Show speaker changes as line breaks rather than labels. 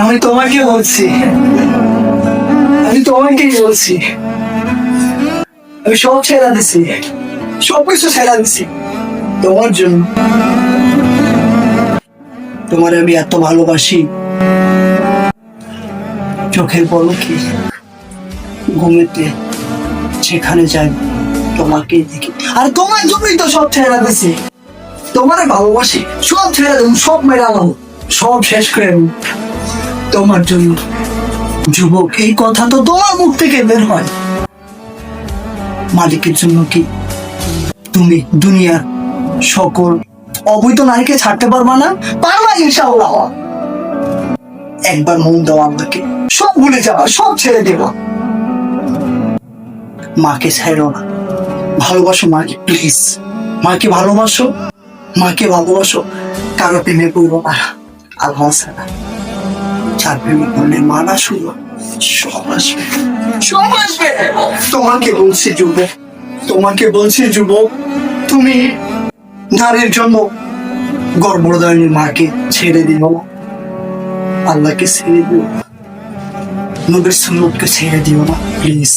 আমি তোমাকে বলছি, আমি তোমাকেই বলছি, আমি সব ছেড়ে দিছি, সবকিছু ছেড়ে দিছি তোমার জন্য। তোমার আমি এত ভালোবাসি, চোখের পলকে ঘুমেতে যেখানে যাই তোমাকে দেখি, আর তোমার জন্যই তো সব ছেড়ে দিছি। তোমার ভালোবাসি, সব ছেড়ে দেবো, সব মেরালাম, সব শেষ করে দেবো তোমার জন্য। যুবক, এই কথা তো তোমার মুখ থেকে বের হয়। মালিকের জন্য কি তুমি দুনিয়ার সকল অবৈধ নারীকে ছাড়তে পারবা না? পারবা ইনশাআল্লাহ। একবার মন দাও আল্লাহকে, সব ভুলে যাবা, সব ছেড়ে দেবা। মাকে ছেড়ো না, ভালোবাসো মাকে, প্লিজ। মাকে ভালোবাসো, মাকে ভালোবাসো। কারো প্রেমে পড়বো না, আল্লাহ ছাড়া। যার প্রেমে পড়লে মানা শুরু, সব আসবে, সব আসবে। তোমাকে বলছি যুবক, তোমাকে বলছি যুবক, তুমি নারীর জন্য গর্ভধারিণী মাকে ছেড়ে দিও না, আল্লাহকে ছেড়ে দিও না, নবীর সুন্নতকে ছেড়ে দিও না, প্লিজ।